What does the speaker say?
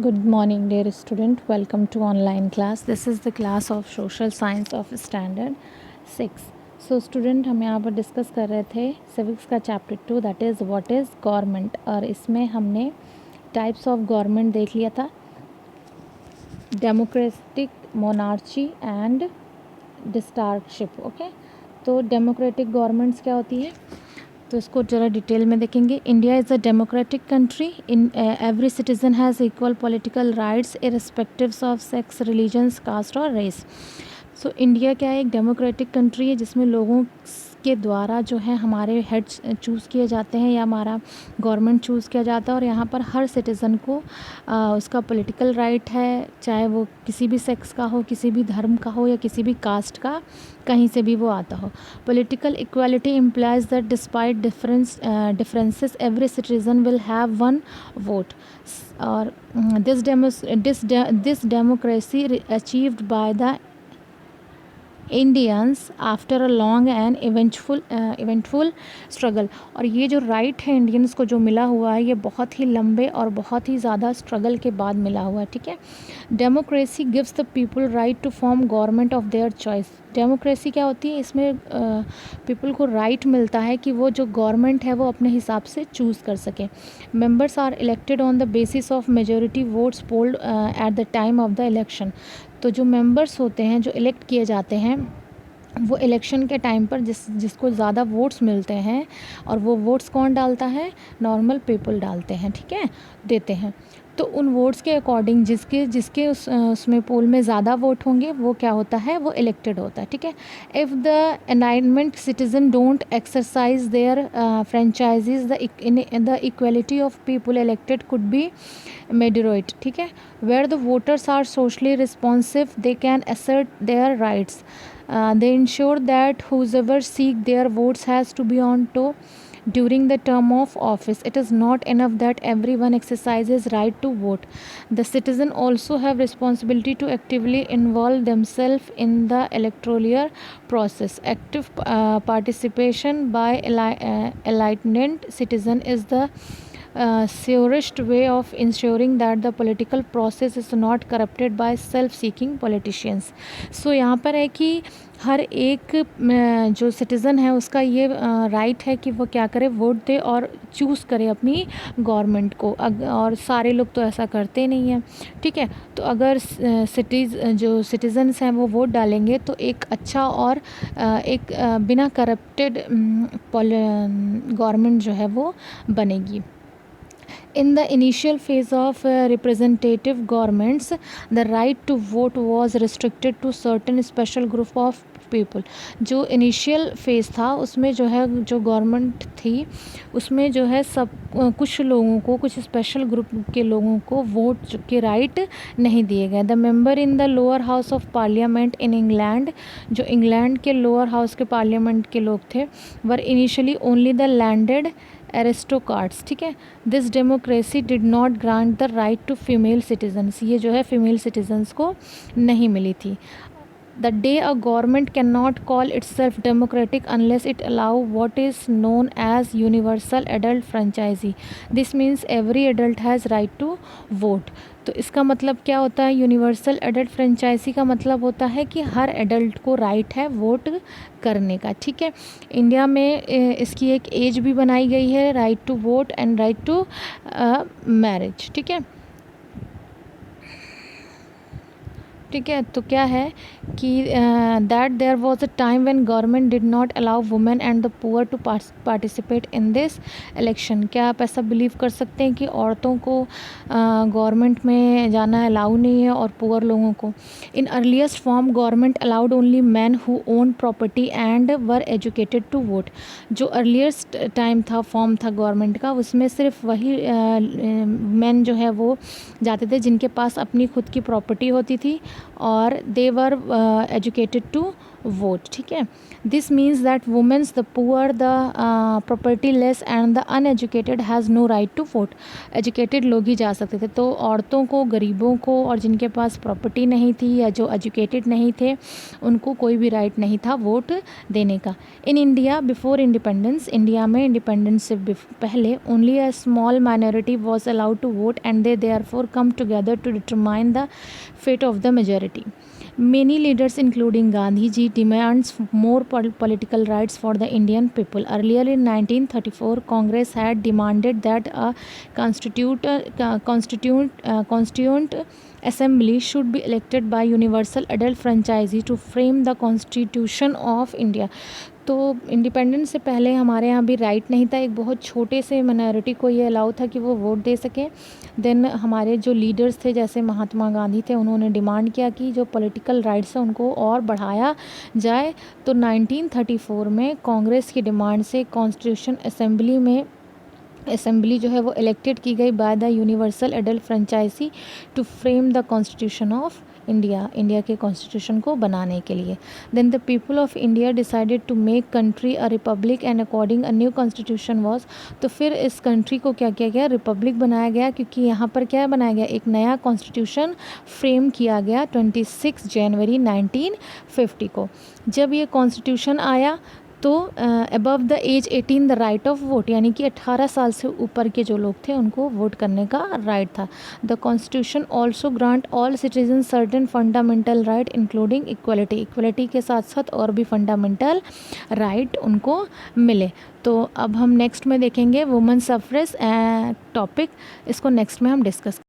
Good morning, dear student. Welcome to online class. This is the class of social science of standard 6. So student हम यहाँ पर discuss कर रहे थे civics का chapter 2 that is what is government, और इसमें हमने टाइप्स ऑफ गवर्नमेंट देख लिया था, democratic, monarchy and dictatorship. Okay, तो डेमोक्रेटिक गवर्नमेंट्स क्या होती है तो इसको ज़रा डिटेल में देखेंगे. India is a democratic country. In every citizen has equal political rights irrespective of sex, religions, caste और रेस. सो इंडिया क्या है, एक डेमोक्रेटिक कंट्री है जिसमें लोगों के द्वारा जो है हमारे हेड्स चूज़ किए जाते हैं या हमारा गवर्नमेंट चूज़ किया जाता है, और यहाँ पर हर सिटीज़न को उसका पॉलिटिकल राइट है, चाहे वो किसी भी सेक्स का हो, किसी भी धर्म का हो या किसी भी कास्ट का, कहीं से भी वो आता हो. Political equality implies that despite differences every citizen will have one vote. और this democracy achieved by the Indians after a long and eventful struggle. और ये जो राइट है इंडियंस को जो मिला हुआ है, ये बहुत ही लंबे और बहुत ही ज़्यादा स्ट्रगल के बाद मिला हुआ है. ठीक है, democracy gives the people right to form government of their choice. Democracy क्या होती है, इसमें पीपल को राइट मिलता है कि वो जो गवर्नमेंट है वो अपने हिसाब से चूज़ कर सके. Members are elected on the basis of majority votes polled at the time of the election. तो जो मेंबर्स होते हैं, जो इलेक्ट किए जाते हैं, वो इलेक्शन के टाइम पर जिसको ज़्यादा वोट्स मिलते हैं, और वो वोट्स कौन डालता है, नॉर्मल पीपल डालते हैं. ठीक है, देते हैं. तो उन वोट्स के अकॉर्डिंग जिसके उसमें पोल में ज़्यादा वोट होंगे वो क्या होता है, वो इलेक्टेड होता है. ठीक है, इफ़ द एनाइनमेंट citizen don't exercise their franchises the equality of people elected could be mediocre. ठीक है, where the voters are socially responsive they can assert their rights. They ensure that whoever seek their votes has to be on top during the term of office. It is not enough that everyone exercises right to vote. The citizen also have responsibility to actively involve themselves in the electoral process. Active participation by enlightened citizen is the surest way of ensuring that the political process is not corrupted by self-seeking politicians. So यहाँ पर है कि हर एक जो citizen है उसका ये right है कि वो क्या करे, वोट दे और चूज़ करे अपनी गवर्नमेंट को. और सारे लोग तो ऐसा करते नहीं हैं. ठीक है, तो अगर जो सिटीज़न्स हैं वो वोट डालेंगे तो एक अच्छा और एक बिना करप्टेड गवर्नमेंट जो है वो बनेगी. In the initial phase of representative governments, the right to vote was restricted to certain special group of people. जो इनिशियल फेज़ था उसमें जो है, जो गवर्नमेंट थी उसमें जो है सब कुछ लोगों को, कुछ स्पेशल ग्रुप के लोगों को वोट के राइट नहीं दिए गए. The member in the lower house of parliament in England, जो इंग्लैंड के लोअर हाउस के पार्लियामेंट के लोग थे, were initially only the landed aristocrats. ठीक है, this democracy did not grant the right to female citizens. ये जो है फीमेल सिटीजन्स को नहीं मिली थी. The day a government cannot call itself democratic unless it allow what is known as universal adult franchise. This means every adult has right to vote. तो इसका मतलब क्या होता है, यूनिवर्सल एडल्ट फ्रेंचाइजी का मतलब होता है कि हर एडल्ट को राइट है वोट करने का. ठीक है, इंडिया में इसकी एक एज भी बनाई गई है, right to vote and right to marriage. ठीक है, ठीक है, तो क्या है कि that there was a time when government did not allow women and the poor to participate in this election. क्या आप ऐसा बिलीव कर सकते हैं कि औरतों को गवर्नमेंट में जाना अलाउ नहीं है और पुअर लोगों को. In earliest form government allowed only man who own property and were educated to vote. जो अर्लीस्ट टाइम था, फॉर्म था गवर्नमेंट का, उसमें सिर्फ वही मैन जो है वो जाते थे जिनके पास अपनी खुद की प्रॉपर्टी होती थी और they were educated to vote, ठीक है। This means that womens, the poor, the propertyless and the uneducated has no right to vote. Educated लोग ही जा सकते थे, तो औरतों को, गरीबों को और जिनके पास प्रॉपर्टी नहीं थी या जो एजुकेटेड नहीं थे उनको कोई भी राइट नहीं था वोट देने का। In India before independence, India में इंडिपेंडेंस से पहले only a small minority was allowed to vote and they therefore come together to determine the fate of the majority. Many leaders, including Gandhi ji, demands more political rights for the Indian people. Earlier in 1934, Congress had demanded that a constituent assembly should be elected by universal adult franchise to frame the Constitution of India. तो independence से पहले हमारे यहाँ भी right नहीं था, एक बहुत छोटे से माइनॉरिटी को ये अलाउ था कि वो वोट दे सकें। देन हमारे जो लीडर्स थे जैसे महात्मा गांधी थे, उन्होंने डिमांड किया कि जो पॉलिटिकल राइट्स है उनको और बढ़ाया जाए। तो 1934 में कांग्रेस की डिमांड से कॉन्स्टिट्यूशन असेंबली जो है वो इलेक्टेड की गई by the universal adult franchise to frame the constitution of India के कॉन्स्टिट्यूशन को बनाने के लिए। Then the people of India decided to make country a republic and according a new constitution was. तो फिर इस कंट्री को क्या किया गया, रिपब्लिक बनाया गया, क्योंकि यहाँ पर क्या बनाया गया, एक नया कॉन्स्टिट्यूशन फ्रेम किया गया 26 जनवरी 1950 को। जब ये कॉन्स्टिट्यूशन आया तो above the age 18 the right of vote, यानी कि 18 साल से ऊपर के जो लोग थे उनको वोट करने का राइट था। The constitution also grant all citizen certain fundamental right including equality के साथ साथ और भी फंडामेंटल राइट उनको मिले। तो अब हम नेक्स्ट में देखेंगे वुमेन सफरेज टॉपिक, इसको नेक्स्ट में हम डिस्कस